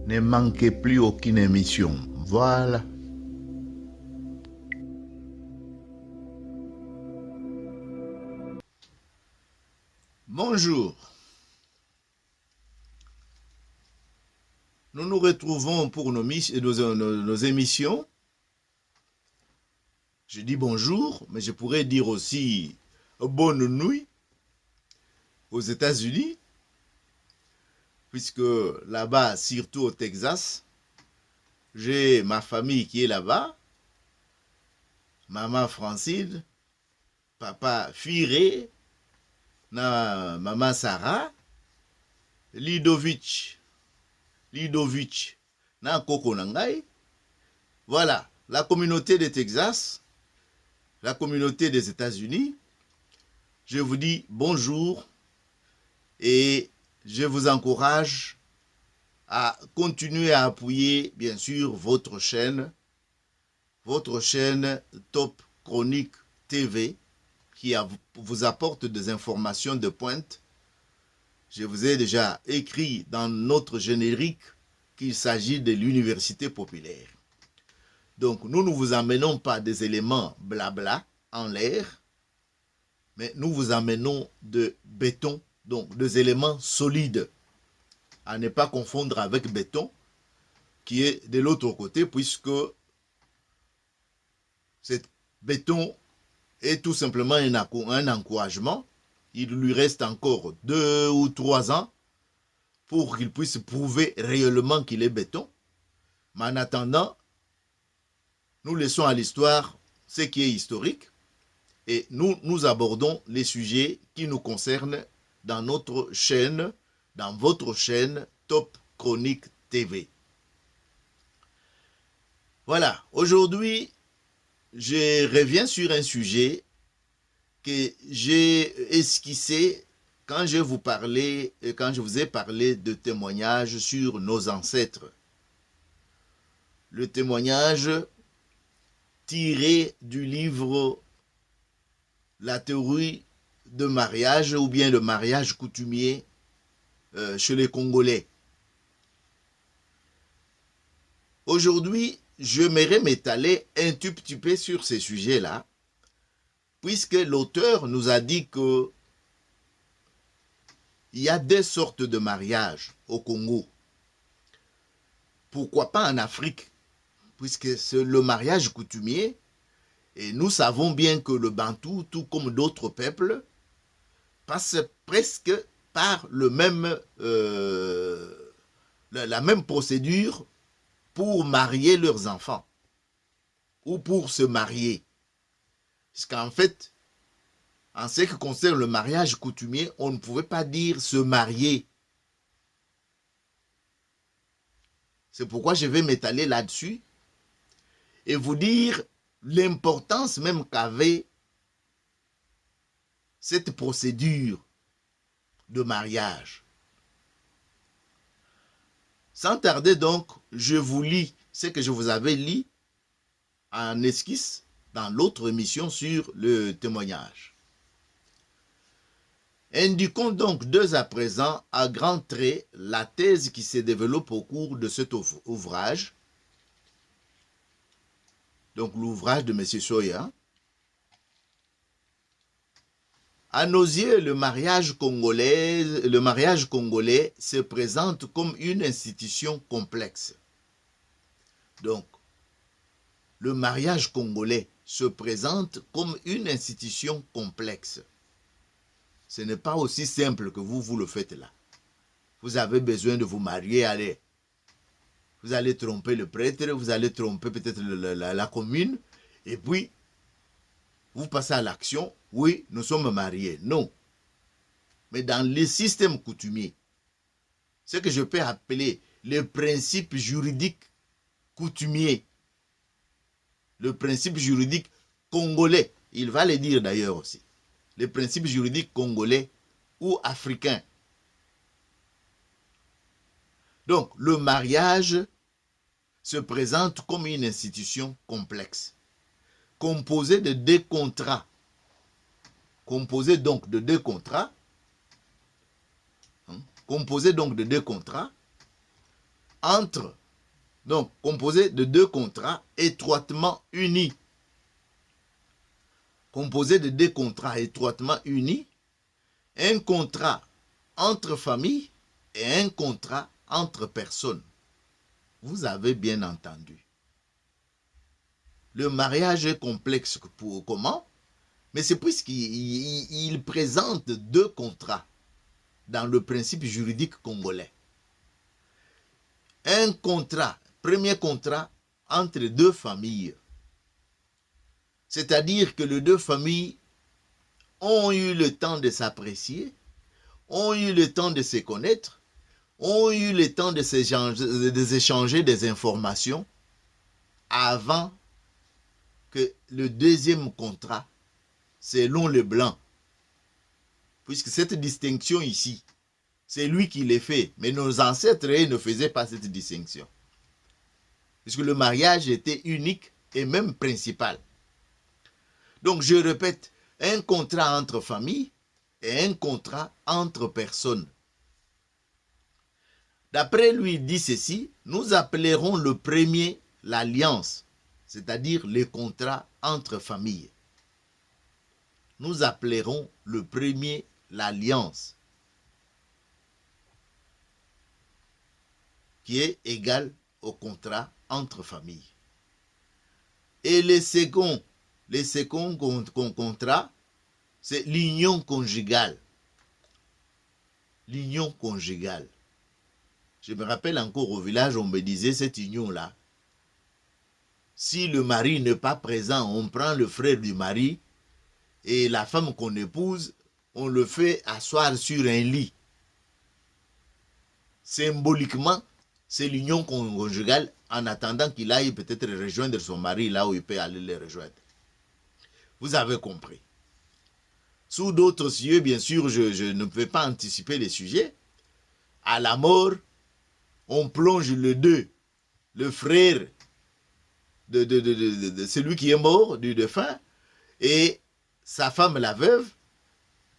Ne manquez plus aucune émission. Voilà. Bonjour. Nous nous retrouvons pour nos émissions. Je dis bonjour, mais je pourrais dire aussi bonne nuit aux États-Unis, puisque là-bas, surtout au Texas, j'ai ma famille qui est là-bas, maman Francine, papa Firé, maman Sarah, Lidovitch, na Koko Nangai. Voilà, la communauté de Texas, la communauté des États-Unis. Je vous dis bonjour et je vous encourage à continuer à appuyer, bien sûr, votre chaîne Top Chronique TV, qui vous apporte des informations de pointe. Je vous ai déjà écrit dans notre générique qu'il s'agit de l'université populaire. Donc, nous ne vous emmenons pas des éléments blabla en l'air, mais nous vous emmenons de béton, donc des éléments solides, à ne pas confondre avec béton, qui est de l'autre côté, puisque ce béton est tout simplement un encouragement. Il lui reste encore 2 ou 3 ans pour qu'il puisse prouver réellement qu'il est béton. Mais en attendant, nous laissons à l'histoire ce qui est historique et nous abordons les sujets qui nous concernent dans notre chaîne, dans votre chaîne Top Chronique TV. Voilà, aujourd'hui, je reviens sur un sujet que j'ai esquissé quand je vous ai parlé de témoignages sur nos ancêtres. Le témoignage tiré du livre La théorie de mariage ou bien le mariage coutumier chez les Congolais. Aujourd'hui, j'aimerais m'étaler un tout petit peu sur ces sujets-là, puisque l'auteur nous a dit que il y a 2 sortes de mariages au Congo. Pourquoi pas en Afrique, puisque c'est le mariage coutumier, et nous savons bien que le Bantou, tout comme d'autres peuples, passe presque par la même procédure pour marier leurs enfants, ou pour se marier. Parce qu'en fait, en ce qui concerne le mariage coutumier, on ne pouvait pas dire se marier. C'est pourquoi je vais m'étaler là-dessus et vous dire l'importance même qu'avait cette procédure de mariage. Sans tarder donc, je vous lis ce que je vous avais lu en esquisse dans l'autre émission sur le témoignage. Indiquons donc dès à présent à grands traits la thèse qui se développe au cours de cet ouvrage, donc l'ouvrage de M. Soya. À nos yeux, le mariage congolais se présente comme une institution complexe. Donc, le mariage congolais se présente comme une institution complexe. Ce n'est pas aussi simple que vous le faites là. Vous avez besoin de vous marier, allez. Vous allez tromper le prêtre, vous allez tromper peut-être la commune, et puis, vous passez à l'action, oui, nous sommes mariés. Non. Mais dans les systèmes coutumiers, ce que je peux appeler le principe juridique coutumier, le principe juridique congolais, il va le dire d'ailleurs aussi, les principes juridiques congolais ou africains. Donc, le mariage se présente comme une institution complexe, composée de 2 contrats. Composée donc de 2 contrats, entre, donc composé de 2 contrats étroitement unis. Composé de 2 contrats étroitement unis, un contrat entre familles et un contrat entre personnes. Vous avez bien entendu. Le mariage est complexe pour comment? Mais c'est puisqu'il présente 2 contrats dans le principe juridique congolais. Un contrat, premier contrat entre 2 familles. C'est-à-dire que les 2 familles ont eu le temps de s'apprécier, ont eu le temps de se connaître, ont eu le temps de s'échanger des informations avant que le deuxième contrat, selon le blanc, puisque cette distinction ici, c'est lui qui l'a fait, mais nos ancêtres ne faisaient pas cette distinction. Puisque le mariage était unique et même principal. Donc je répète, un contrat entre familles et un contrat entre personnes. D'après lui, il dit ceci, nous appellerons le premier l'alliance, c'est-à-dire le contrat entre familles. Nous appellerons le premier l'alliance, qui est égal au contrat entre familles. Et le second contrat, c'est l'union conjugale. L'union conjugale. Je me rappelle encore au village, on me disait cette union-là. Si le mari n'est pas présent, on prend le frère du mari et la femme qu'on épouse, on le fait asseoir sur un lit. Symboliquement, c'est l'union conjugale en attendant qu'il aille peut-être rejoindre son mari là où il peut aller le rejoindre. Vous avez compris. Sous d'autres cieux, bien sûr, je ne peux pas anticiper les sujets. À la mort, on plonge le frère de celui qui est mort, du défunt, et sa femme, la veuve,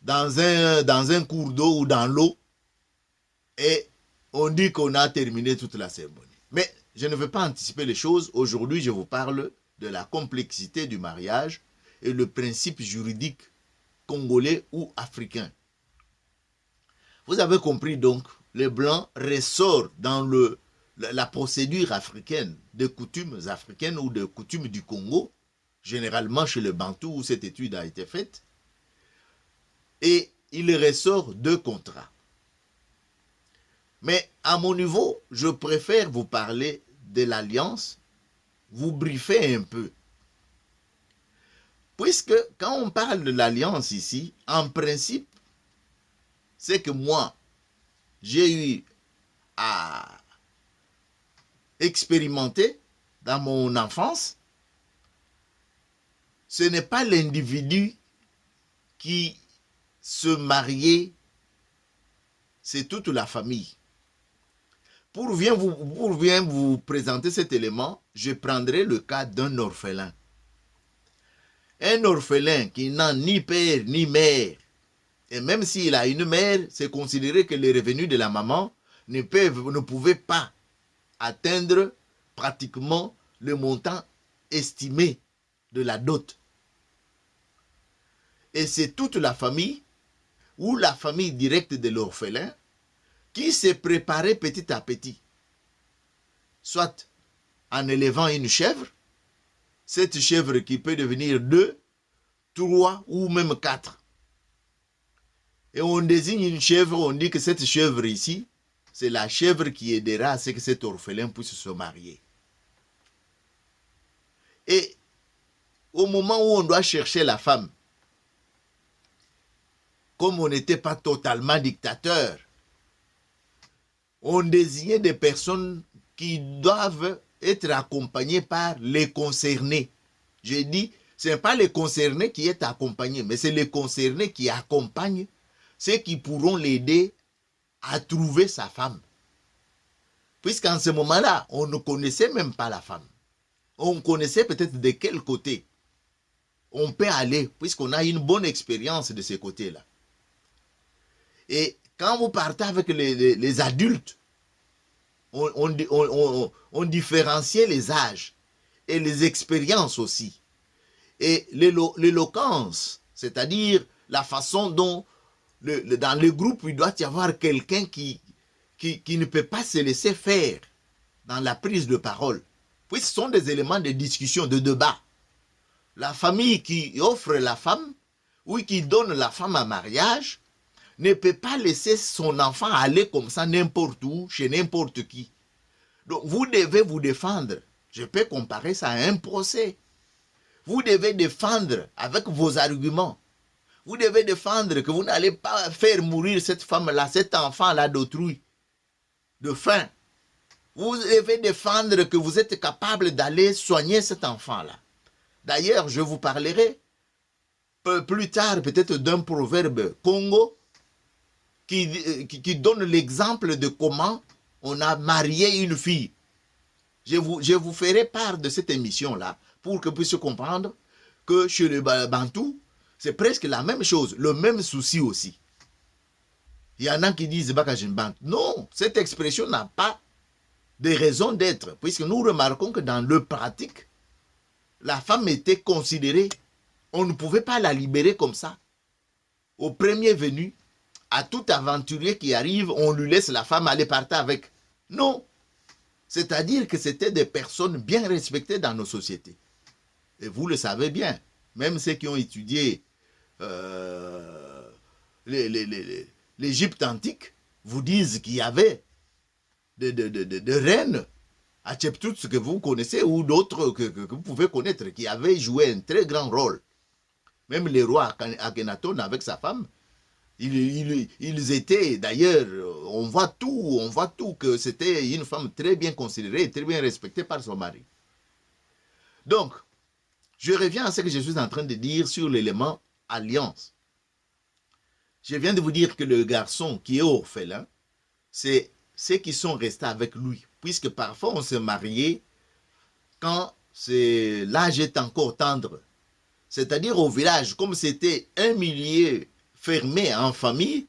dans un cours d'eau ou dans l'eau, et on dit qu'on a terminé toute la cérémonie. Mais je ne veux pas anticiper les choses. Aujourd'hui, je vous parle de la complexité du mariage et le principe juridique congolais ou africain. Vous avez compris donc, le blanc ressort dans la procédure africaine, des coutumes africaines ou des coutumes du Congo, généralement chez le Bantou où cette étude a été faite, et il ressort 2 contrats. Mais à mon niveau, je préfère vous parler de l'alliance, vous briefer un peu. Puisque quand on parle de l'alliance ici, en principe, c'est que moi, j'ai eu à expérimenter dans mon enfance, ce n'est pas l'individu qui se mariait, c'est toute la famille. Pour bien vous présenter cet élément, je prendrai le cas d'un orphelin. Un orphelin qui n'a ni père ni mère, et même s'il a une mère, c'est considéré que les revenus de la maman ne pouvaient pas atteindre pratiquement le montant estimé de la dot. Et c'est toute la famille, ou la famille directe de l'orphelin, qui s'est préparée petit à petit. Soit en élevant une chèvre, cette chèvre qui peut devenir 2, 3 ou même 4. Et on désigne une chèvre, on dit que cette chèvre ici, c'est la chèvre qui aidera à ce que cet orphelin puisse se marier. Et au moment où on doit chercher la femme, comme on n'était pas totalement dictateur, on désignait des personnes qui doivent être accompagnées par les concernés. J'ai dit, ce n'est pas les concernés qui est accompagné, mais c'est les concernés qui accompagnent ceux qui pourront l'aider à trouver sa femme. Puisqu'en ce moment-là, on ne connaissait même pas la femme. On connaissait peut-être de quel côté on peut aller, puisqu'on a une bonne expérience de ces côtés-là. Et quand vous partez avec les adultes, on différenciait les âges et les expériences aussi. Et l'éloquence, c'est-à-dire la façon dont dans le groupe, il doit y avoir quelqu'un qui ne peut pas se laisser faire dans la prise de parole. Puis ce sont des éléments de discussion, de débat. La famille qui offre la femme ou qui donne la femme en mariage ne peut pas laisser son enfant aller comme ça n'importe où, chez n'importe qui. Donc vous devez vous défendre. Je peux comparer ça à un procès. Vous devez défendre avec vos arguments. Vous devez défendre que vous n'allez pas faire mourir cette femme-là, cet enfant-là d'autrui, de faim. Vous devez défendre que vous êtes capable d'aller soigner cet enfant-là. D'ailleurs, je vous parlerai plus tard peut-être d'un proverbe Congo qui donne l'exemple de comment on a marié une fille. Je vous ferai part de cette émission-là pour que vous puissiez comprendre que chez le Bantou, c'est presque la même chose, le même souci aussi. Il y en a qui disent Bakajimbantou. Non, cette expression n'a pas de raison d'être, puisque nous remarquons que dans le pratique, la femme était considérée, on ne pouvait pas la libérer comme ça. Au premier venu, à tout aventurier qui arrive, on lui laisse la femme aller partir avec. Non. C'est-à-dire que c'était des personnes bien respectées dans nos sociétés. Et vous le savez bien, même ceux qui ont étudié l'Égypte antique vous disent qu'il y avait de reines, Hatshepsut que vous connaissez ou d'autres que vous pouvez connaître, qui avaient joué un très grand rôle. Même les rois Akhenaton avec sa femme, ils étaient, d'ailleurs, on voit tout, que c'était une femme très bien considérée, très bien respectée par son mari. Donc, je reviens à ce que je suis en train de dire sur l'élément alliance. Je viens de vous dire que le garçon qui est orphelin, c'est ceux qui sont restés avec lui. Puisque parfois on se mariait quand l'âge est encore tendre. C'est-à-dire au village, comme c'était un milieu fermé en famille,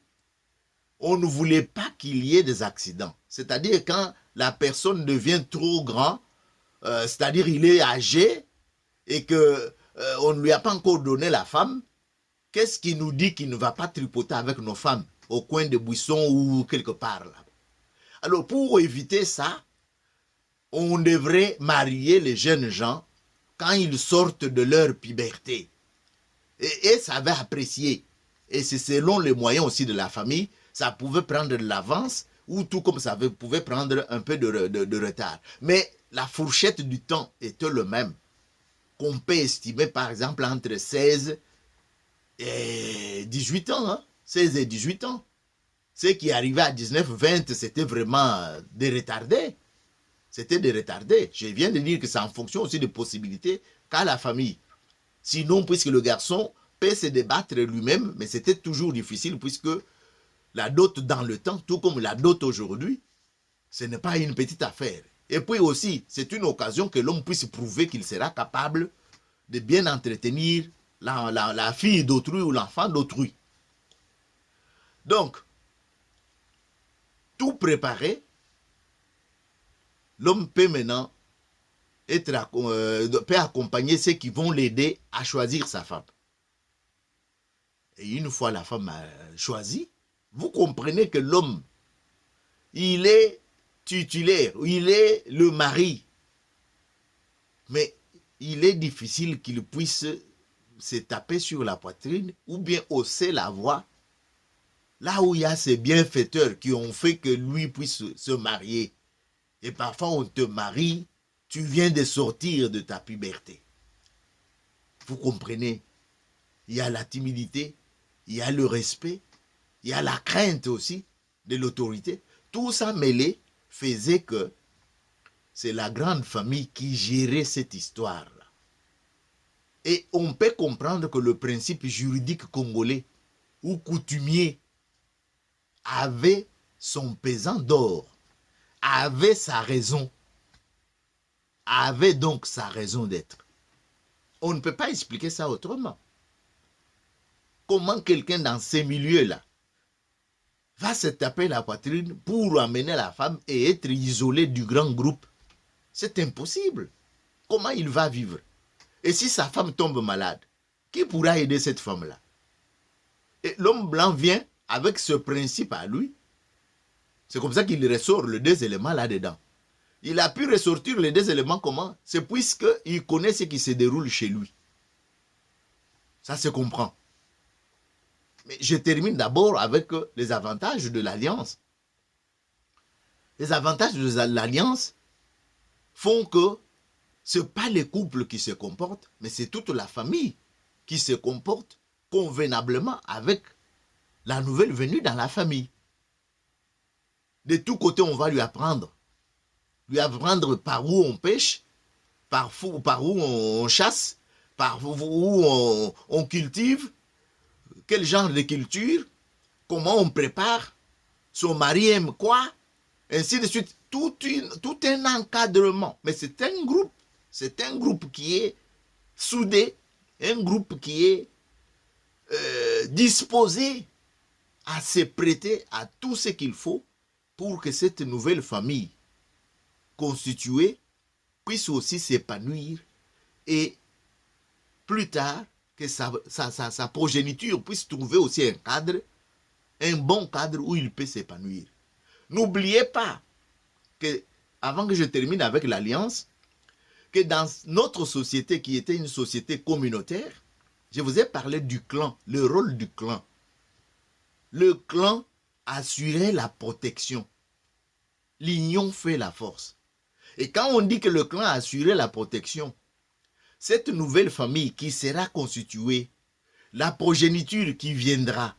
on ne voulait pas qu'il y ait des accidents. C'est-à-dire quand la personne devient trop grand, c'est-à-dire il est âgé et qu'on ne lui a pas encore donné la femme, qu'est-ce qui nous dit qu'il ne va pas tripoter avec nos femmes au coin de buissons ou quelque part là? Alors pour éviter ça, on devrait marier les jeunes gens quand ils sortent de leur puberté. Et ça va apprécier. Et c'est selon les moyens aussi de la famille, ça pouvait prendre de l'avance ou tout comme ça pouvait prendre un peu de retard. Mais la fourchette du temps était le même. Qu'on peut estimer par exemple entre 16 et 18 ans. Hein? 16 et 18 ans. Ceux qui arrivaient à 19, 20, c'était vraiment des retardés. C'était des retardés. Je viens de dire que c'est en fonction aussi des possibilités qu'a la famille. Sinon, puisque le garçon peut se débattre lui-même, mais c'était toujours difficile puisque la dot dans le temps, tout comme la dot aujourd'hui, ce n'est pas une petite affaire. Et puis aussi, c'est une occasion que l'homme puisse prouver qu'il sera capable de bien entretenir la fille d'autrui ou l'enfant d'autrui. Donc, tout préparé, l'homme peut maintenant peut accompagner ceux qui vont l'aider à choisir sa femme. Et une fois la femme choisie, vous comprenez que l'homme, il est titulaire, il est le mari. Mais il est difficile qu'il puisse se taper sur la poitrine ou bien hausser la voix là où il y a ces bienfaiteurs qui ont fait que lui puisse se marier. Et parfois on te marie, tu viens de sortir de ta puberté. Vous comprenez? Il y a la timidité, il y a le respect, il y a la crainte aussi de l'autorité. Tout ça mêlé faisait que c'est la grande famille qui gérait cette histoire-là. Et on peut comprendre que le principe juridique congolais ou coutumier avait son pesant d'or, avait sa raison, avait donc sa raison d'être. On ne peut pas expliquer ça autrement. Comment quelqu'un dans ces milieux-là va se taper la poitrine pour amener la femme et être isolé du grand groupe. C'est impossible. Comment il va vivre? Et si sa femme tombe malade, qui pourra aider cette femme-là? Et l'homme blanc vient avec ce principe à lui. C'est comme ça qu'il ressort les deux éléments là-dedans. Il a pu ressortir les deux éléments comment? C'est puisqu'il connaît ce qui se déroule chez lui. Ça se comprend. Mais je termine d'abord avec les avantages de l'alliance. Les avantages de l'alliance font que ce n'est pas les couples qui se comportent, mais c'est toute la famille qui se comporte convenablement avec la nouvelle venue dans la famille. De tous côtés, on va lui apprendre. Lui apprendre par où on pêche, par où on chasse, par où on cultive, quel genre de culture, comment on prépare, son mari aime quoi, ainsi de suite. Tout un encadrement. Mais c'est un groupe qui est soudé, un groupe qui est disposé à se prêter à tout ce qu'il faut pour que cette nouvelle famille constituée puisse aussi s'épanouir et plus tard que sa progéniture puisse trouver aussi un cadre, un bon cadre où il peut s'épanouir. N'oubliez pas que, avant que je termine avec l'alliance, que dans notre société qui était une société communautaire, je vous ai parlé du clan, le rôle du clan. Le clan assurait la protection. L'union fait la force. Et quand on dit que le clan assurait la protection, cette nouvelle famille qui sera constituée, la progéniture qui viendra,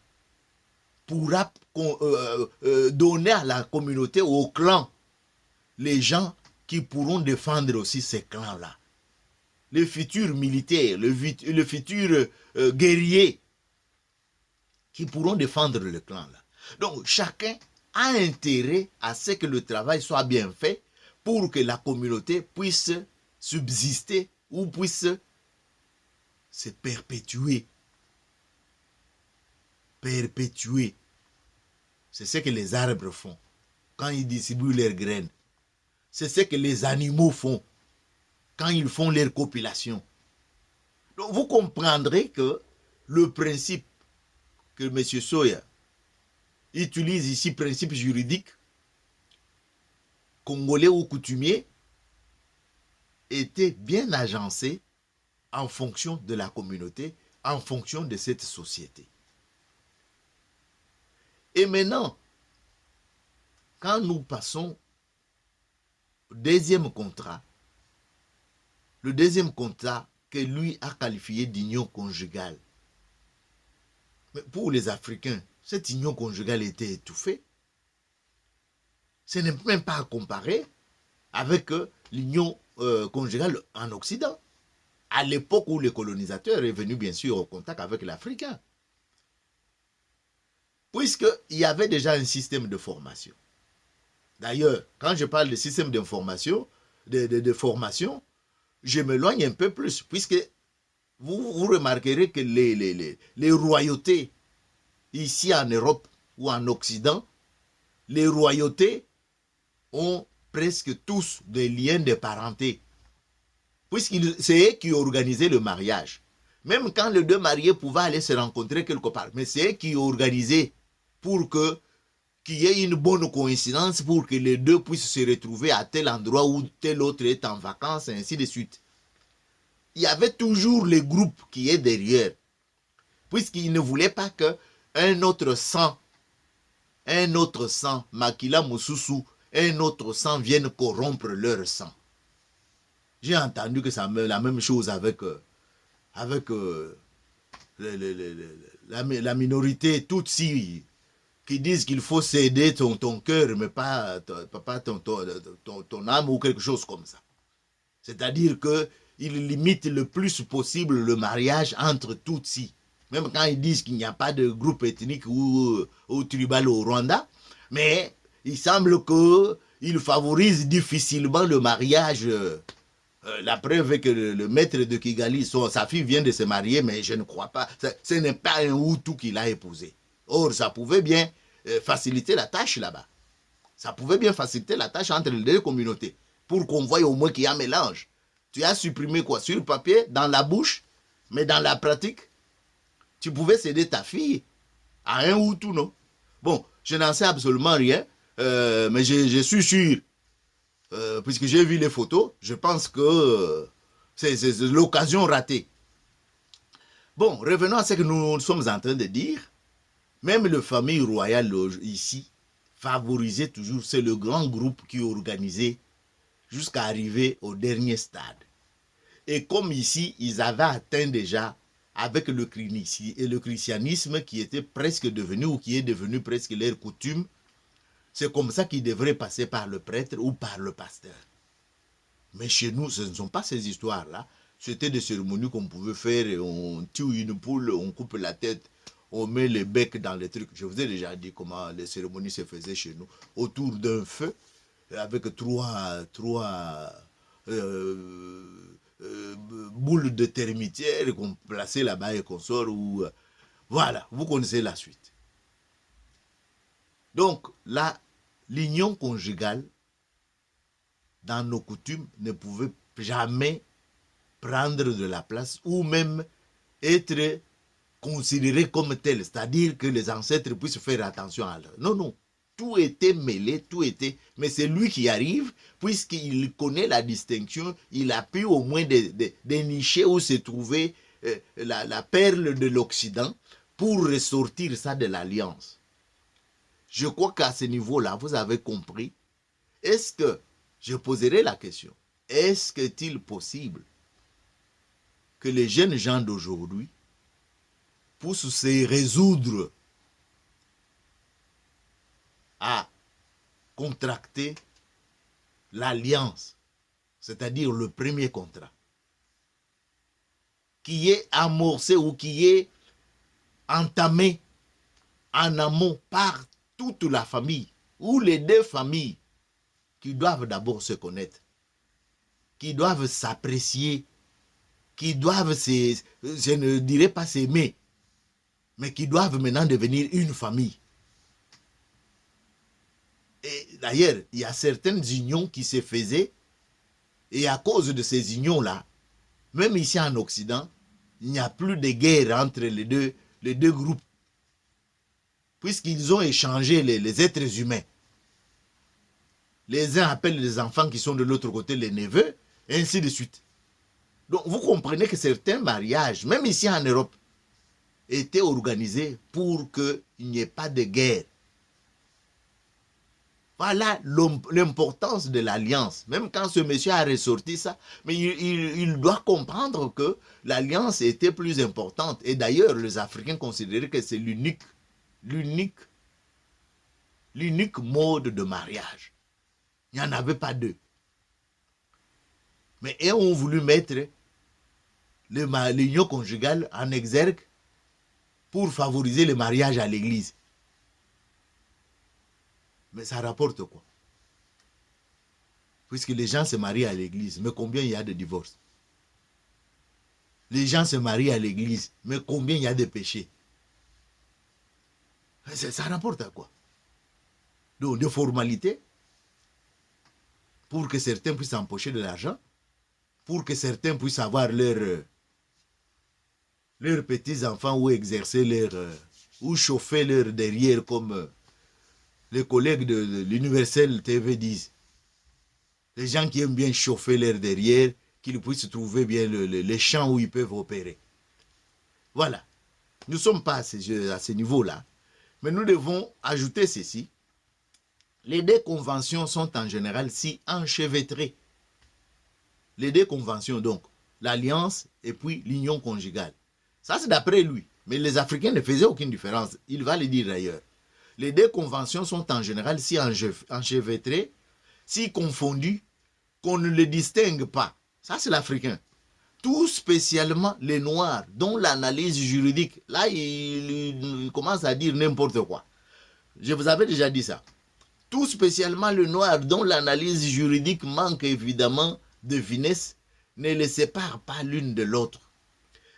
pourra donner à la communauté, au clan, les gens qui pourront défendre aussi ces clans-là. Les futurs militaires, le futur guerrier qui pourront défendre le clan-là. Donc, chacun a intérêt à ce que le travail soit bien fait pour que la communauté puisse subsister ou puisse se perpétuer. Perpétuer. C'est ce que les arbres font quand ils distribuent leurs graines. C'est ce que les animaux font quand ils font leur copulation. Donc vous comprendrez que le principe que M. Soya utilise ici, principe juridique, congolais ou coutumier, était bien agencé en fonction de la communauté, en fonction de cette société. Et maintenant, quand nous passons au deuxième contrat, le deuxième contrat que lui a qualifié d'union conjugale. Mais pour les Africains, cette union conjugale était étouffée. Ce n'est même pas à comparer avec l'union conjugale en Occident, à l'époque où le colonisateur est venu bien sûr au contact avec l'Africain. Puisqu'il y avait déjà un système de formation. D'ailleurs, quand je parle de système d'information, de formation, je m'éloigne un peu plus, puisque vous remarquerez que les royautés, ici en Europe ou en Occident, les royautés ont presque tous des liens de parenté, puisque c'est eux qui organisaient le mariage. Même quand les deux mariés pouvaient aller se rencontrer quelque part, mais c'est eux qui organisaient pour qu'il y ait une bonne coïncidence, pour que les deux puissent se retrouver à tel endroit où tel autre est en vacances, et ainsi de suite. Il y avait toujours le groupe qui est derrière, puisqu'ils ne voulaient pas qu'un autre sang, Makila Moussousou, un autre sang vienne corrompre leur sang. J'ai entendu que c'est la même chose avec la minorité Tutsi, qui disent qu'il faut céder ton cœur, mais pas ton âme ou quelque chose comme ça. C'est-à-dire qu'ils limitent le plus possible le mariage entre Tutsi. Même quand ils disent qu'il n'y a pas de groupe ethnique ou tribal au Rwanda, mais il semble qu'ils favorisent difficilement le mariage. La preuve est que le maître de Kigali, sa fille vient de se marier, mais je ne crois pas. Ce n'est pas un Hutu qu'il a épousé. Or, ça pouvait bien faciliter la tâche là-bas. Ça pouvait bien faciliter la tâche entre les deux communautés pour qu'on voie au moins qu'il y a un mélange. Tu as supprimé quoi? Sur le papier, dans la bouche, mais dans la pratique, tu pouvais céder ta fille à un Hutu, non? Bon, je n'en sais absolument rien, mais je suis sûr, puisque j'ai vu les photos, je pense que c'est l'occasion ratée. Bon, revenons à ce que nous sommes en train de dire. Même la famille royale ici favorisait toujours, c'est le grand groupe qui organisait jusqu'à arriver au dernier stade. Et comme ici, ils avaient atteint déjà avec le christianisme qui était presque devenu ou qui est devenu presque leur coutume, c'est comme ça qu'ils devraient passer par le prêtre ou par le pasteur. Mais chez nous, ce ne sont pas ces histoires-là. C'était des cérémonies qu'on pouvait faire, on tue une poule, on coupe la tête, on met les becs dans les trucs. Je vous ai déjà dit comment les cérémonies se faisaient chez nous, autour d'un feu, avec trois boules de termitière qu'on plaçait là-bas et qu'on sort. Ou, voilà, vous connaissez la suite. Donc, là, l'union conjugale, dans nos coutumes, ne pouvait jamais prendre de la place ou même être considéré comme tel, c'est-à-dire que les ancêtres puissent faire attention à l'heure. Non, non, tout était mêlé, tout était... Mais c'est lui qui arrive, puisqu'il connaît la distinction, il a pu au moins dénicher où se trouvait la perle de l'Occident pour ressortir ça de l'alliance. Je crois qu'à ce niveau-là, vous avez compris. Est-ce que, je poserai la question, est-ce qu'il est possible que les jeunes gens d'aujourd'hui puissent se résoudre à contracter l'alliance, c'est-à-dire le premier contrat, qui est amorcé ou qui est entamé en amont par toute la famille, ou les deux familles qui doivent d'abord se connaître, qui doivent s'apprécier, qui doivent, je ne dirais pas s'aimer, mais qui doivent maintenant devenir une famille. Et d'ailleurs, il y a certaines unions qui se faisaient, et à cause de ces unions-là, même ici en Occident, il n'y a plus de guerre entre les deux groupes, puisqu'ils ont échangé les êtres humains. Les uns appellent les enfants qui sont de l'autre côté les neveux, et ainsi de suite. Donc vous comprenez que certains mariages, même ici en Europe, étaient organisés pour qu'il n'y ait pas de guerre. Voilà l'importance de l'alliance. Même quand ce monsieur a ressorti ça, mais il doit comprendre que l'alliance était plus importante. Et d'ailleurs, les Africains considéraient que c'est l'unique mode de mariage. Il n'y en avait pas deux. Mais ils ont voulu mettre l'union conjugale en exergue pour favoriser le mariage à l'église. Mais ça rapporte quoi? Puisque les gens se marient à l'église, mais combien il y a de divorces? Les gens se marient à l'église, mais combien il y a de péchés? Ça rapporte à quoi? Donc, des formalités pour que certains puissent empocher de l'argent, pour que certains puissent avoir leurs petits-enfants ou exercer ou chauffer leur derrière comme les collègues de l'Universel TV disent. Les gens qui aiment bien chauffer leur derrière, qu'ils puissent trouver bien les champs où ils peuvent opérer. Voilà. Nous ne sommes pas à ce niveau-là. Mais nous devons ajouter ceci. Les deux conventions sont en général si enchevêtrées. Les deux conventions, donc, l'alliance et puis l'union conjugale. Ça, c'est d'après lui. Mais les Africains ne faisaient aucune différence. Il va le dire d'ailleurs. Les deux conventions sont en général si enchevêtrées, si confondues, qu'on ne les distingue pas. Ça, c'est l'Africain. Tout spécialement les Noirs, dont l'analyse juridique, là, il commence à dire n'importe quoi. Je vous avais déjà dit ça. Tout spécialement le Noir, dont l'analyse juridique manque évidemment de finesse, ne les sépare pas l'une de l'autre.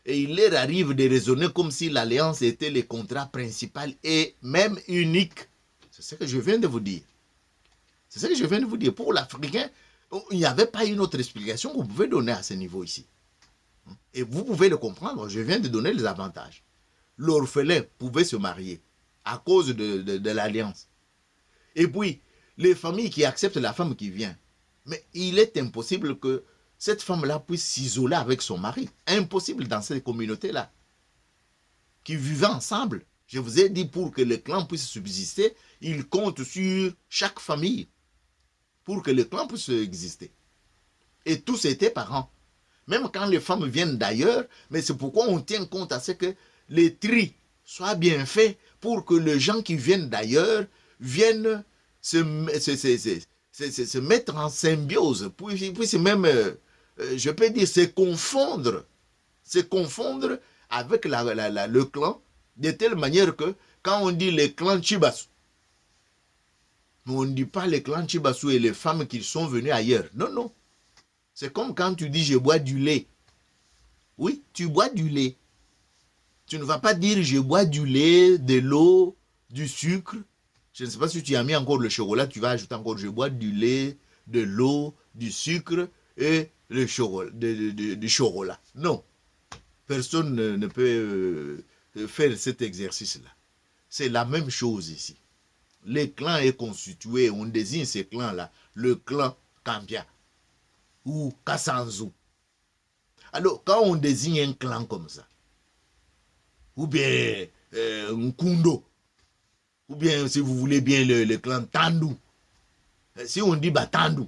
Et il leur arrive de raisonner comme si l'alliance était le contrat principal et même unique C'est ce que je viens de vous dire. C'est ce que je viens de vous dire. Pour l'Africain, il n'y avait pas une autre explication que vous pouvez donner à ce niveau ici. Et vous pouvez le comprendre, je viens de donner les avantages. L'orphelin pouvait se marier à cause de l'alliance. Et puis, les familles qui acceptent la femme qui vient, mais il est impossible que cette femme-là puisse s'isoler avec son mari. Impossible dans cette communauté-là. Qui vivaient ensemble. Je vous ai dit, pour que le clan puisse subsister, il compte sur chaque famille pour que le clan puisse exister. Et tous étaient parents. Même quand les femmes viennent d'ailleurs, mais c'est pourquoi on tient compte à ce que les tris soient bien faits pour que les gens qui viennent d'ailleurs viennent se mettre en symbiose, puissent même, je peux dire, se confondre avec le clan, de telle manière que quand on dit les clans Chibasu, on ne dit pas les clans Chibasu et les femmes qui sont venues ailleurs. Non, non. C'est comme quand tu dis je bois du lait. Oui, tu bois du lait. Tu ne vas pas dire je bois du lait, de l'eau, du sucre. Je ne sais pas si tu as mis encore le chocolat, tu vas ajouter encore je bois du lait, de l'eau, du sucre et du chocolat. Non. Personne ne peut faire cet exercice-là. C'est la même chose ici. Le clan est constitué, on désigne ces clans-là, le clan Kambia ou Kassanzu. Alors, quand on désigne un clan comme ça, ou bien Nkundo, ou bien, si vous voulez bien, le clan Tandu, si on dit Batandu,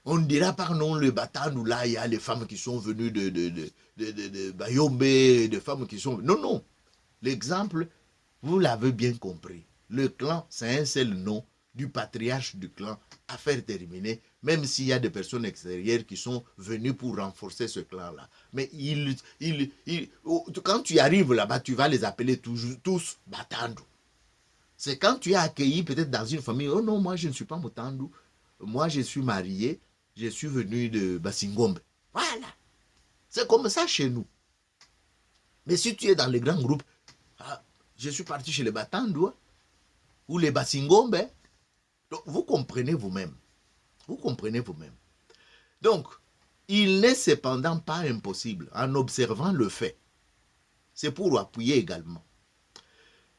on ne dira pas non, le Batandu, là, il y a les femmes qui sont venues de Bayombe, des femmes qui sont... Non, non. L'exemple, vous l'avez bien compris. Le clan, c'est un seul nom du patriarche du clan, affaire terminée, même s'il y a des personnes extérieures qui sont venues pour renforcer ce clan-là. Mais quand tu arrives là-bas, tu vas les appeler tous Batandu. C'est quand tu es accueilli peut-être dans une famille, oh non, moi je ne suis pas Mutandu, moi je suis marié, je suis venu de Basingombe. Voilà. C'est comme ça chez nous. Mais si tu es dans les grands groupes, je suis parti chez les Batandu, ou les Basingombe. Donc, vous comprenez vous-même. Vous comprenez vous-même. Donc, il n'est cependant pas impossible, en observant le fait, c'est pour appuyer également,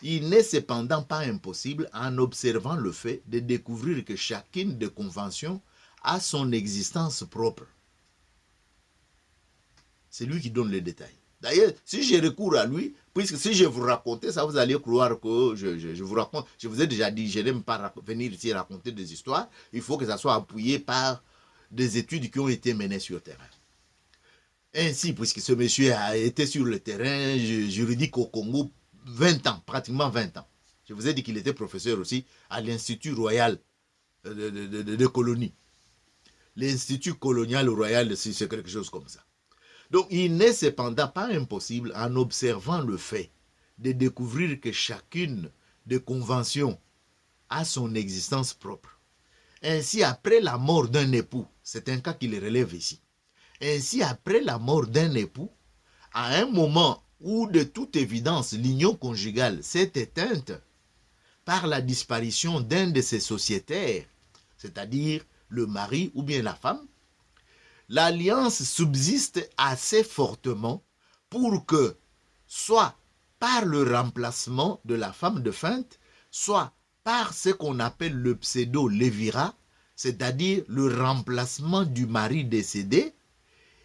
il n'est cependant pas impossible, en observant le fait, de découvrir que chacune des conventions a son existence propre. C'est lui qui donne les détails. D'ailleurs, si j'ai recours à lui, puisque si je vous racontais ça, vous allez croire que je vous raconte. Je vous ai déjà dit, je n'aime pas venir ici raconter des histoires. Il faut que ça soit appuyé par des études qui ont été menées sur le terrain. Ainsi, puisque ce monsieur a été sur le terrain juridique au Congo 20 ans, pratiquement 20 ans. Je vous ai dit qu'il était professeur aussi à l'Institut royal de colonie. L'Institut colonial royal, c'est quelque chose comme ça. Donc, il n'est cependant pas impossible, en observant le fait, de découvrir que chacune des conventions a son existence propre. Ainsi, après la mort d'un époux, c'est un cas qu'il relève ici. Ainsi, après la mort d'un époux, à un moment où de toute évidence l'union conjugale s'est éteinte par la disparition d'un de ses sociétaires, c'est-à-dire le mari ou bien la femme, l'alliance subsiste assez fortement pour que, soit par le remplacement de la femme de feinte, soit par ce qu'on appelle le pseudo-lévira, c'est-à-dire le remplacement du mari décédé,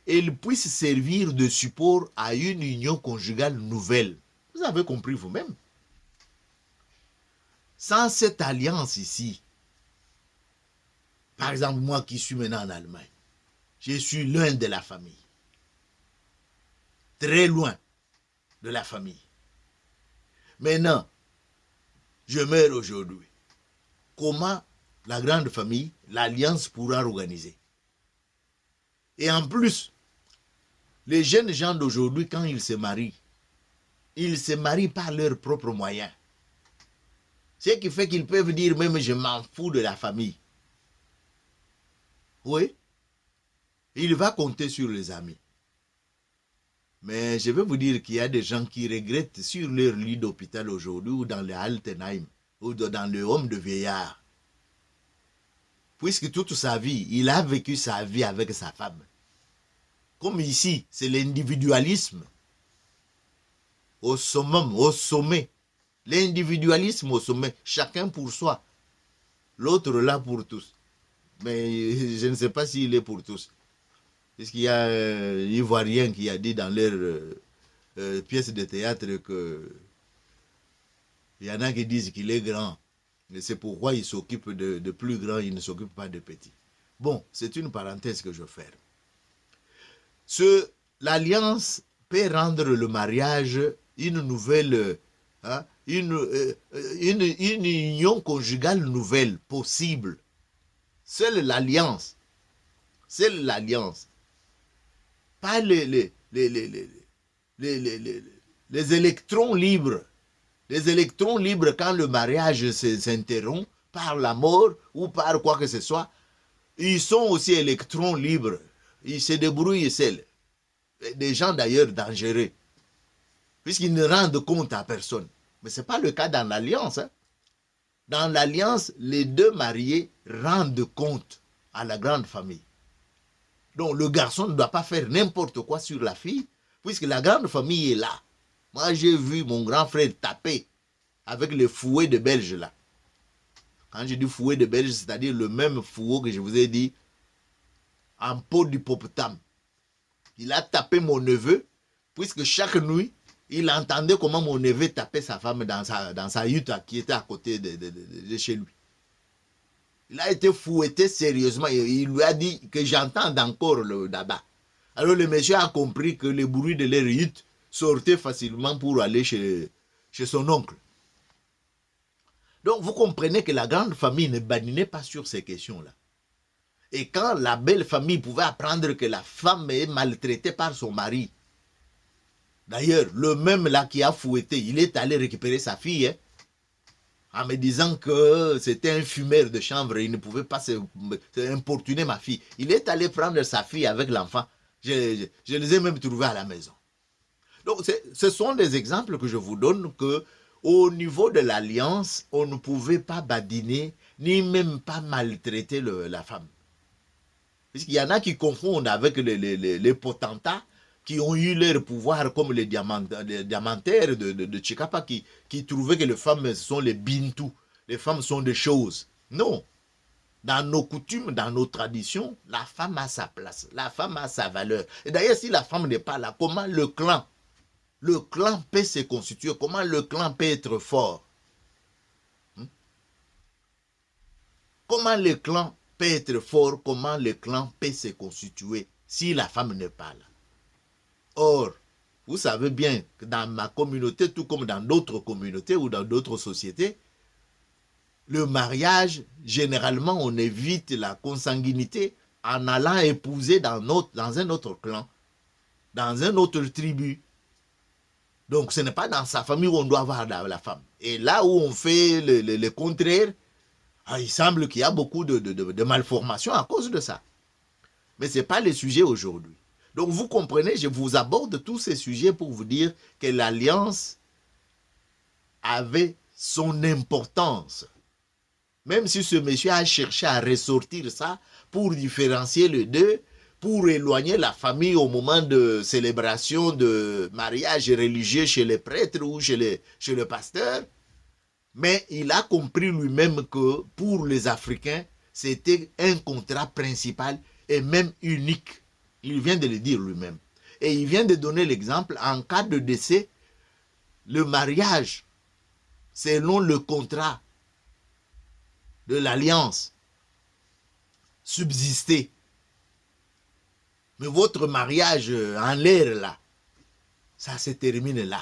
elle puisse servir de support à une union conjugale nouvelle. Vous avez compris vous-même. Sans cette alliance ici, par exemple, moi qui suis maintenant en Allemagne, je suis loin de la famille. Très loin de la famille. Maintenant, je meurs aujourd'hui. Comment la grande famille, l'alliance pourra organiser? Et en plus, les jeunes gens d'aujourd'hui, quand ils se marient par leurs propres moyens. Ce qui fait qu'ils peuvent dire même je m'en fous de la famille. Oui. Il va compter sur les amis. Mais je vais vous dire qu'il y a des gens qui regrettent sur leur lit d'hôpital aujourd'hui ou dans les Altenheim ou dans le homme de vieillard. Puisque toute sa vie, il a vécu sa vie avec sa femme. Comme ici, c'est l'individualisme au summum, au sommet. L'individualisme au sommet, chacun pour soi. L'autre là pour tous. Mais je ne sais pas s'il est pour tous. Puisqu'il y a un Ivoirien qui a dit dans leur pièce de théâtre que il y en a qui disent qu'il est grand. Mais c'est pourquoi il s'occupe de plus grand, il ne s'occupe pas de petit. Bon, c'est une parenthèse que je ferme. L'alliance peut rendre le mariage une nouvelle, une union conjugale nouvelle, possible. Seule l'alliance, pas les électrons libres. Les électrons libres, quand le mariage s'interrompt par la mort ou par quoi que ce soit, ils sont aussi électrons libres. Ils se débrouillent seuls. Des gens d'ailleurs dangereux, puisqu'ils ne rendent compte à personne. Mais ce n'est pas le cas dans l'alliance. Hein. Dans l'alliance, les deux mariés rendent compte à la grande famille. Donc le garçon ne doit pas faire n'importe quoi sur la fille, puisque la grande famille est là. Moi, j'ai vu mon grand frère taper avec le fouet de Belge là. Quand je dis fouet de Belge, c'est-à-dire le même fouet que je vous ai dit en peau d'hippopotame. Il a tapé mon neveu, puisque chaque nuit, il entendait comment mon neveu tapait sa femme dans sa hutte qui était à côté de chez lui. Il a été fouetté sérieusement. Il lui a dit que j'entends encore là-bas. Alors le monsieur a compris que le bruit de leur hutte sortait facilement pour aller chez son oncle. Donc vous comprenez que la grande famille ne badinait pas sur ces questions-là. Et quand la belle famille pouvait apprendre que la femme est maltraitée par son mari, d'ailleurs, le même là qui a fouetté, il est allé récupérer sa fille, hein, en me disant que c'était un fumeur de chambre, il ne pouvait pas importuner ma fille. Il est allé prendre sa fille avec l'enfant. Je les ai même trouvés à la maison. Donc, ce sont des exemples que je vous donne que au niveau de l'alliance, on ne pouvait pas badiner, ni même pas maltraiter la femme. Puisqu'il y en a qui confondent avec les potentats qui ont eu leur pouvoir comme les diamantaires de Tchikapa qui trouvaient que les femmes sont les bintou, les femmes sont des choses. Non. Dans nos coutumes, dans nos traditions, la femme a sa place, la femme a sa valeur. Et d'ailleurs, si la femme n'est pas là, comment le clan peut se constituer, comment le clan peut être fort? Comment le clan peut être fort, comment le clan peut se constituer si la femme n'est pas là? Or, vous savez bien que dans ma communauté, tout comme dans d'autres communautés ou dans d'autres sociétés, le mariage, généralement, on évite la consanguinité en allant épouser dans un autre clan, dans une autre tribu. Donc, ce n'est pas dans sa famille où on doit avoir la femme. Et là où on fait le contraire, il semble qu'il y a beaucoup de malformations à cause de ça. Mais ce n'est pas le sujet aujourd'hui. Donc, vous comprenez, je vous aborde tous ces sujets pour vous dire que l'alliance avait son importance. Même si ce monsieur a cherché à ressortir ça pour différencier les deux, pour éloigner la famille au moment de célébration de mariage religieux chez les prêtres ou chez le pasteur, mais il a compris lui-même que pour les Africains, c'était un contrat principal et même unique. Il vient de le dire lui-même. Et il vient de donner l'exemple, en cas de décès, le mariage, selon le contrat de l'alliance, subsistait. Mais votre mariage en l'air, là, ça se termine là.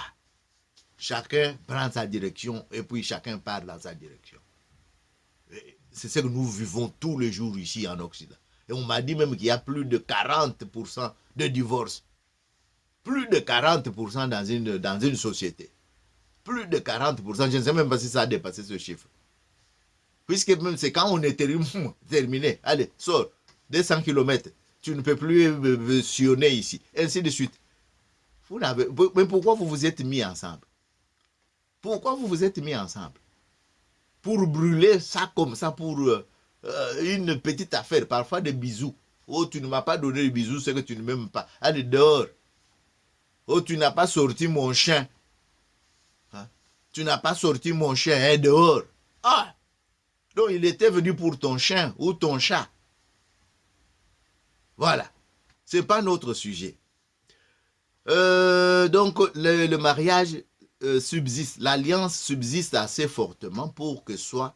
Chacun prend sa direction et puis chacun part dans sa direction. C'est ce que nous vivons tous les jours ici en Occident. Et on m'a dit même qu'il y a plus de 40% de divorces. Plus de 40% dans une société. Plus de 40%, je ne sais même pas si ça a dépassé ce chiffre. Puisque même c'est quand on est terminé, allez, sors, 200 km, tu ne peux plus sillonner ici, ainsi de suite. Mais pourquoi vous vous êtes mis ensemble? Pourquoi vous vous êtes mis ensemble? pour brûler ça comme ça, pour une petite affaire, parfois des bisous. Oh, tu ne m'as pas donné des bisous, c'est que tu ne m'aimes pas. Allez, dehors. Oh, tu n'as pas sorti mon chien. Hein? Tu n'as pas sorti mon chien, hein, dehors. Ah! Donc, il était venu pour ton chien ou ton chat. Voilà. Ce n'est pas notre sujet. Donc, le mariage subsiste, l'alliance subsiste assez fortement pour que soit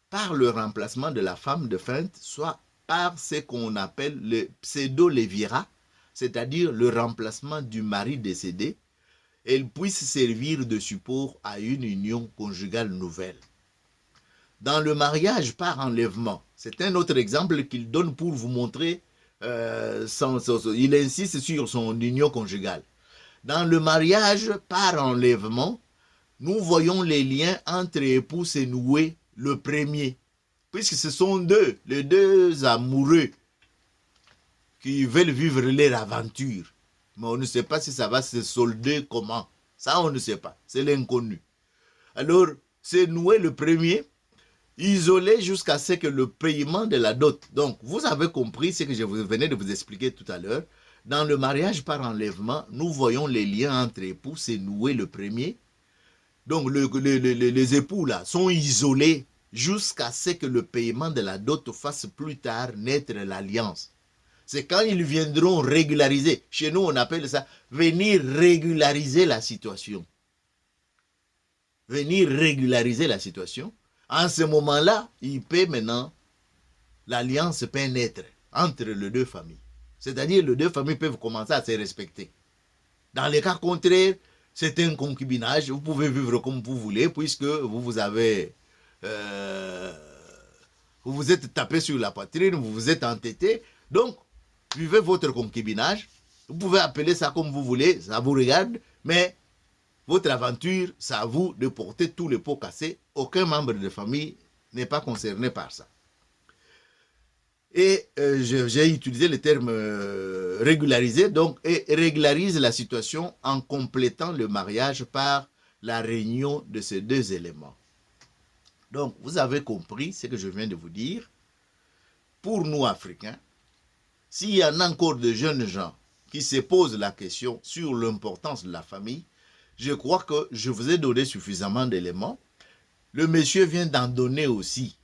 par le remplacement de la femme de fait, soit par ce qu'on appelle le pseudo-lévirat, c'est-à-dire le remplacement du mari décédé, elle puisse servir de support à une union conjugale nouvelle. Dans le mariage par enlèvement, c'est un autre exemple qu'il donne pour vous montrer, il insiste sur son union conjugale. Dans le mariage par enlèvement, nous voyons les liens entre époux se nouer le premier, puisque ce sont les deux amoureux qui veulent vivre leur aventure. Mais on ne sait pas si ça va se solder comment. Ça, on ne sait pas. C'est l'inconnu. Alors, c'est noué le premier, isolé jusqu'à ce que le paiement de la dot. Donc, vous avez compris ce que je venais de vous expliquer tout à l'heure. Dans le mariage par enlèvement, nous voyons les liens entre époux se nouer le premier. Donc, les époux là sont isolés jusqu'à ce que le paiement de la dot fasse plus tard naître l'alliance. C'est quand ils viendront régulariser. Chez nous, on appelle ça venir régulariser la situation. Venir régulariser la situation. En ce moment-là, il peut maintenant, l'alliance peut naître entre les deux familles. C'est-à-dire, les deux familles peuvent commencer à se respecter. Dans les cas contraires, c'est un concubinage. Vous pouvez vivre comme vous voulez, puisque vous vous êtes tapé sur la poitrine, vous vous êtes entêté. Donc, vivez votre concubinage. Vous pouvez appeler ça comme vous voulez, ça vous regarde, mais votre aventure, c'est à vous de porter tous les pots cassés. Aucun membre de famille n'est pas concerné par ça. Et j'ai utilisé le terme régulariser, donc et régularise la situation en complétant le mariage par la réunion de ces deux éléments. Donc, vous avez compris ce que je viens de vous dire. Pour nous, Africains, s'il y en a encore de jeunes gens qui se posent la question sur l'importance de la famille, je crois que je vous ai donné suffisamment d'éléments. Le monsieur vient d'en donner aussi.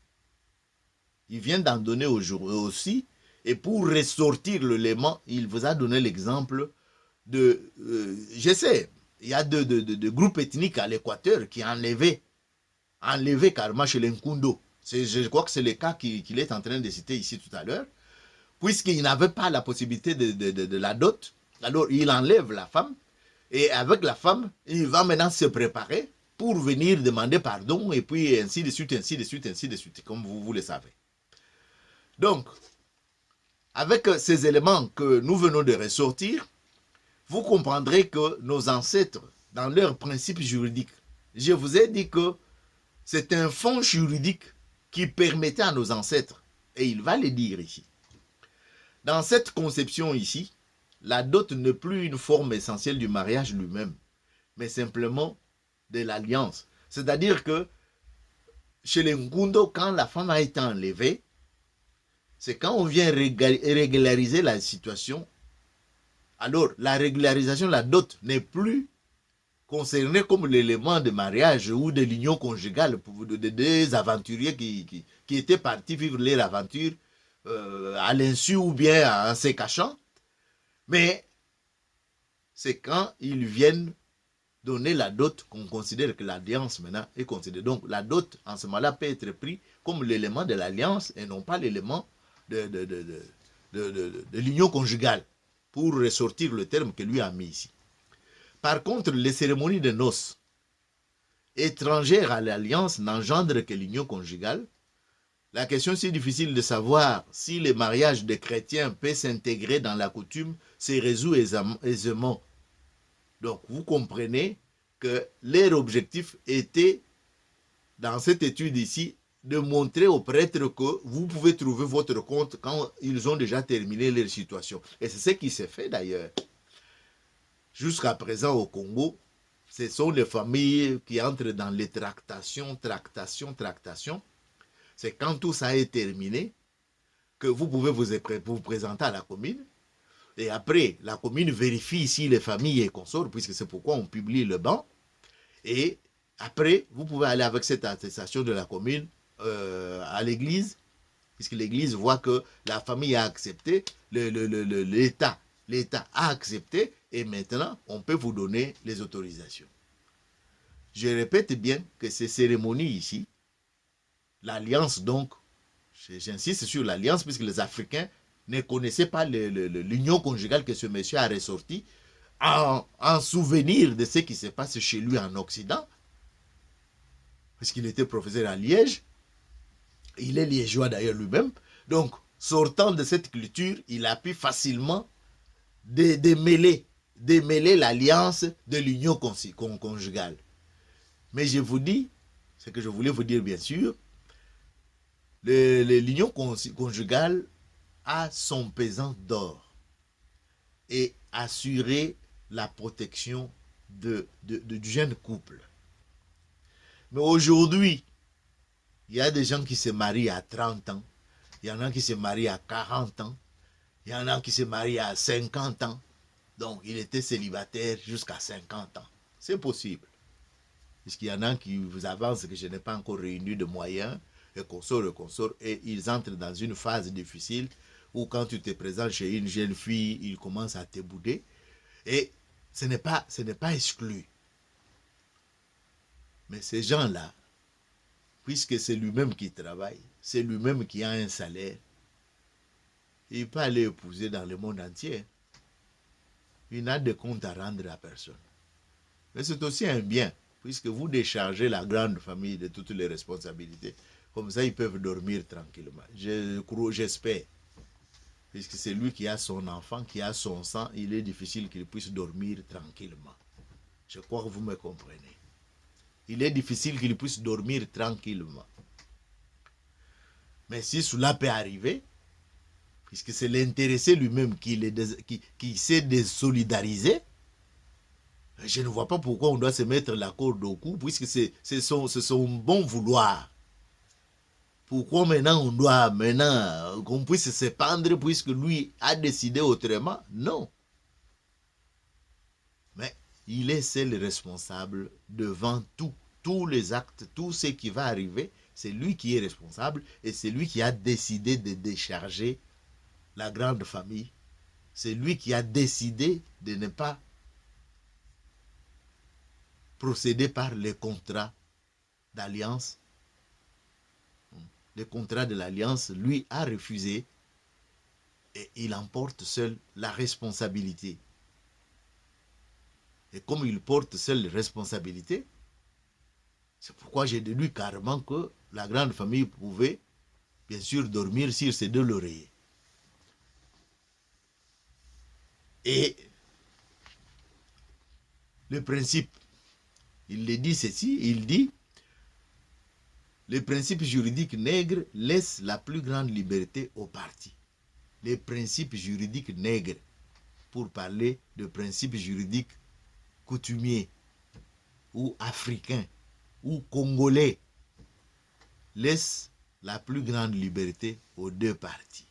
Il vient d'en donner aussi. Et pour ressortir l'élément, il vous a donné l'exemple de... je sais, il y a de groupes ethniques à l'Équateur qui ont enlevé carrément chez les Nkundo. Je crois que c'est le cas qu'il est en train de citer ici tout à l'heure. Puisqu'il n'avait pas la possibilité de la dot, alors il enlève la femme. Et avec la femme, il va maintenant se préparer pour venir demander pardon, et puis ainsi de suite, ainsi de suite, ainsi de suite, comme vous le savez. Donc, avec ces éléments que nous venons de ressortir, vous comprendrez que nos ancêtres, dans leurs principes juridiques, je vous ai dit que c'est un fond juridique qui permettait à nos ancêtres, et il va le dire ici. Dans cette conception ici, la dot n'est plus une forme essentielle du mariage lui-même, mais simplement de l'alliance. C'est-à-dire que chez les Nkundo, quand la femme a été enlevée, c'est quand on vient régulariser la situation. Alors, la régularisation de la dot n'est plus concernée comme l'élément de mariage ou de l'union conjugale pour des aventuriers qui étaient partis vivre leur aventure à l'insu ou bien en se cachant. Mais c'est quand ils viennent donner la dot qu'on considère que l'alliance maintenant est considérée. Donc la dot en ce moment-là peut être pris comme l'élément de l'alliance et non pas l'élément de l'union conjugale, pour ressortir le terme que lui a mis ici. Par contre, les cérémonies de noces étrangères à l'alliance n'engendrent que l'union conjugale. La question si difficile de savoir si le mariage des chrétiens peut s'intégrer dans la coutume se résout aisément. Donc, vous comprenez que leur objectif était, dans cette étude ici, de montrer aux prêtres que vous pouvez trouver votre compte quand ils ont déjà terminé leur situation. Et c'est ce qui s'est fait d'ailleurs. Jusqu'à présent au Congo, ce sont les familles qui entrent dans les tractations. C'est quand tout ça est terminé que vous pouvez vous présenter à la commune. Et après, la commune vérifie si les familles et consorts, puisque c'est pourquoi on publie le banc. Et après, vous pouvez aller avec cette attestation de la commune à l'église, puisque l'église voit que la famille a accepté, l'État a accepté, et maintenant, on peut vous donner les autorisations. Je répète bien que ces cérémonies ici, l'alliance donc, j'insiste sur l'alliance, puisque les Africains ne connaissaient pas l'union conjugale que ce monsieur a ressorti en souvenir de ce qui se passe chez lui en Occident, puisqu'il était professeur à Liège. Il est liégeois d'ailleurs lui-même. Donc, sortant de cette culture, il a pu facilement démêler l'alliance de l'union conjugale. Mais je vous dis, ce que je voulais vous dire bien sûr, l'union conjugale a son pesant d'or et assurer la protection du jeune couple. Mais aujourd'hui, il y a des gens qui se marient à 30 ans, il y en a qui se marient à 40 ans, il y en a qui se marient à 50 ans. Donc, il était célibataire jusqu'à 50 ans. C'est possible. Puisqu'il y en a qui vous avancent que je n'ai pas encore réuni de moyens, et consort, et ils entrent dans une phase difficile où quand tu te présentes chez une jeune fille, ils commencent à te bouder. Et ce n'est pas exclu. Mais ces gens-là, puisque c'est lui-même qui travaille, c'est lui-même qui a un salaire, il peut aller épouser dans le monde entier. Il n'a de compte à rendre à personne. Mais c'est aussi un bien, puisque vous déchargez la grande famille de toutes les responsabilités. Comme ça, ils peuvent dormir tranquillement. J'espère. Puisque c'est lui qui a son enfant, qui a son sang, il est difficile qu'il puisse dormir tranquillement. Je crois que vous me comprenez. Il est difficile qu'il puisse dormir tranquillement. Mais si cela peut arriver, puisque c'est l'intéressé lui-même qui s'est désolidarisé, je ne vois pas pourquoi on doit se mettre la corde au cou, puisque c'est son bon vouloir. Pourquoi maintenant on doit qu'on puisse se pendre puisque lui a décidé autrement? Non. Mais il est seul responsable devant tous les actes, tout ce qui va arriver. C'est lui qui est responsable et c'est lui qui a décidé de décharger la grande famille. C'est lui qui a décidé de ne pas procéder par les contrats d'alliance. Le contrat de l'alliance, lui, a refusé et il emporte seul la responsabilité. Et comme il porte seul la responsabilité, c'est pourquoi j'ai déduit carrément que la grande famille pouvait, bien sûr, dormir sur ses deux oreillers. Et le principe, il le dit ceci, il dit, le principe juridique nègre laisse la plus grande liberté aux parties. Les principes juridiques nègres, pour parler de principes juridiques coutumiers, ou africains, ou congolais, laissent la plus grande liberté aux deux parties.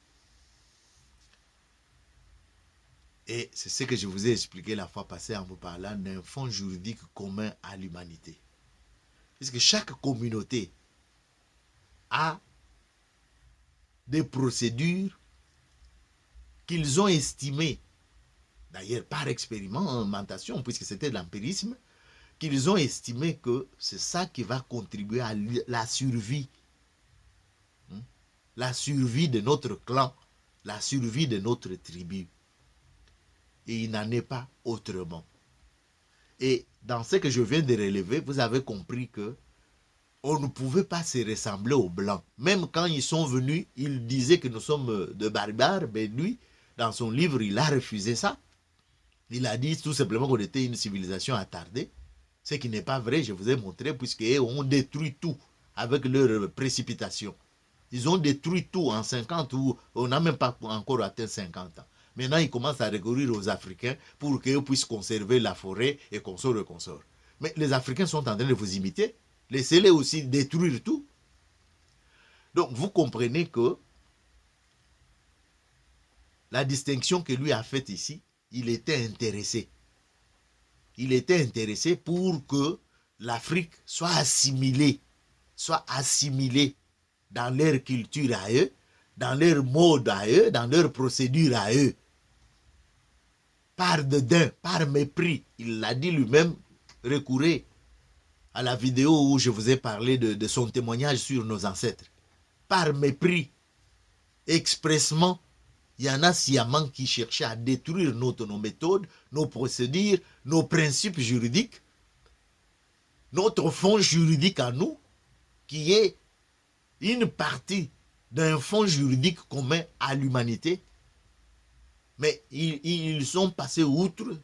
Et c'est ce que je vous ai expliqué la fois passée en vous parlant d'un fonds juridique commun à l'humanité. Parce que chaque communauté a des procédures qu'ils ont estimées, d'ailleurs par expérimentation, puisque c'était de l'empirisme, qu'ils ont estimé que c'est ça qui va contribuer à la survie. La survie de notre clan, la survie de notre tribu. Et il n'en est pas autrement. Et dans ce que je viens de relever, vous avez compris que on ne pouvait pas se ressembler aux Blancs. Même quand ils sont venus, ils disaient que nous sommes de barbares, mais lui, dans son livre, il a refusé ça. Il a dit tout simplement qu'on était une civilisation attardée. Ce qui n'est pas vrai, je vous ai montré, puisqu'ils ont détruit tout avec leur précipitation. Ils ont détruit tout en 50 ou on n'a même pas encore atteint 50 ans. Maintenant, ils commencent à recourir aux Africains pour qu'ils puissent conserver la forêt et consort. Mais les Africains sont en train de vous imiter. Laissez-les aussi détruire tout. Donc, vous comprenez que la distinction que lui a faite ici, il était intéressé. Il était intéressé pour que l'Afrique soit assimilée dans leur culture à eux, dans leur mode à eux, dans leur procédure à eux. Par dédain, par mépris, il l'a dit lui-même, recourez à la vidéo où je vous ai parlé de son témoignage sur nos ancêtres. Par mépris, expressement, il y en a sciemment qui cherchaient à détruire nos méthodes, nos procédures, nos principes juridiques, notre fond juridique à nous, qui est une partie d'un fond juridique commun à l'humanité. Mais ils sont passés outre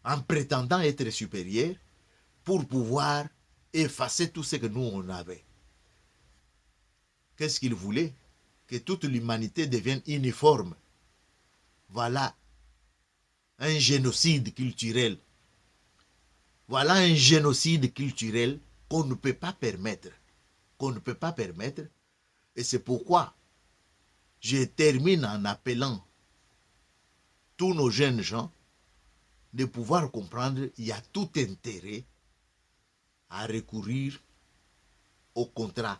en prétendant être supérieurs pour pouvoir effacer tout ce que nous on avait. Qu'est-ce qu'ils voulaient? Que toute l'humanité devienne uniforme. Voilà un génocide culturel. Voilà un génocide culturel qu'on ne peut pas permettre. Qu'on ne peut pas permettre. Et c'est pourquoi je termine en appelant tous nos jeunes gens de pouvoir comprendre qu'il y a tout intérêt à recourir au contrat.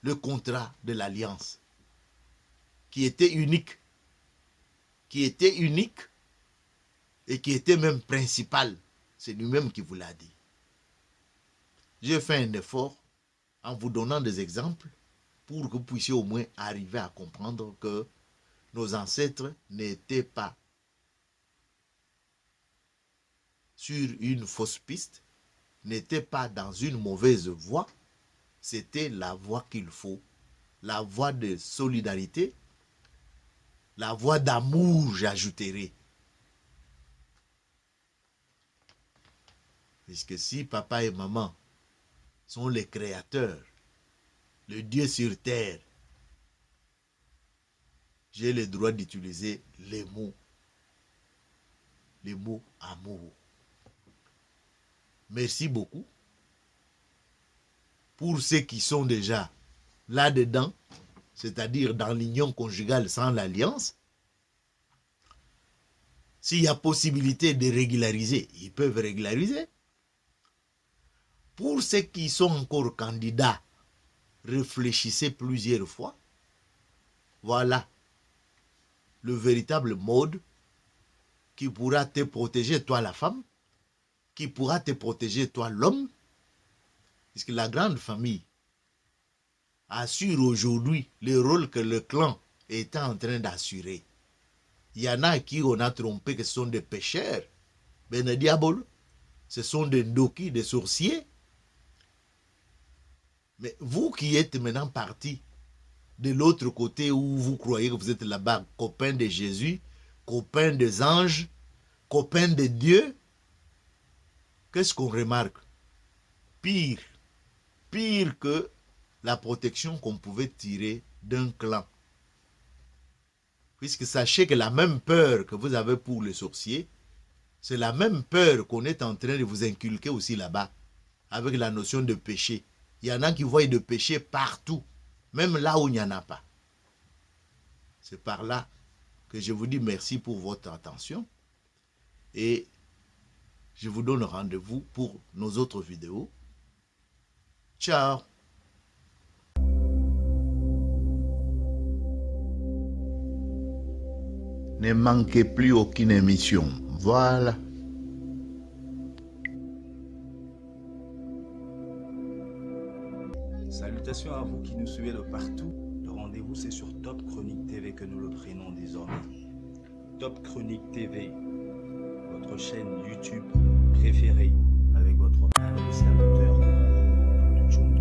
Le contrat de l'alliance, qui était unique et qui était même principal. C'est lui-même qui vous l'a dit. J'ai fait un effort en vous donnant des exemples pour que vous puissiez au moins arriver à comprendre que nos ancêtres n'étaient pas sur une fausse piste, n'étaient pas dans une mauvaise voie. C'était la voie qu'il faut, la voie de solidarité, la voie d'amour, j'ajouterai. Puisque si papa et maman sont les créateurs, le Dieu sur terre, j'ai le droit d'utiliser les mots amour. Merci beaucoup. Pour ceux qui sont déjà là-dedans, c'est-à-dire dans l'union conjugale sans l'alliance, s'il y a possibilité de régulariser, ils peuvent régulariser. Pour ceux qui sont encore candidats, réfléchissez plusieurs fois. Voilà le véritable mode qui pourra te protéger, toi la femme, qui pourra te protéger, toi l'homme, puisque la grande famille assure aujourd'hui le rôle que le clan est en train d'assurer. Il y en a qui on a trompé que ce sont des pécheurs, ben le diable, ce sont des ndoki, des sorciers. Mais vous qui êtes maintenant partis de l'autre côté où vous croyez que vous êtes là-bas, copains de Jésus, copains des anges, copains de Dieu, qu'est-ce qu'on remarque? Pire que la protection qu'on pouvait tirer d'un clan. Puisque sachez que la même peur que vous avez pour les sorciers, c'est la même peur qu'on est en train de vous inculquer aussi là-bas, avec la notion de péché. Il y en a qui voient de péché partout, même là où il n'y en a pas. C'est par là que je vous dis merci pour votre attention et je vous donne rendez-vous pour nos autres vidéos. Ciao! Ne manquez plus aucune émission. Voilà. Salutations à vous qui nous suivez de partout. Le rendez-vous, c'est sur Top Chronique TV que nous le prenons désormais. Top Chronique TV, votre chaîne YouTube préférée, avec votre administrateur de June.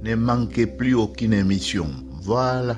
Ne manquez plus aucune émission. Voilà.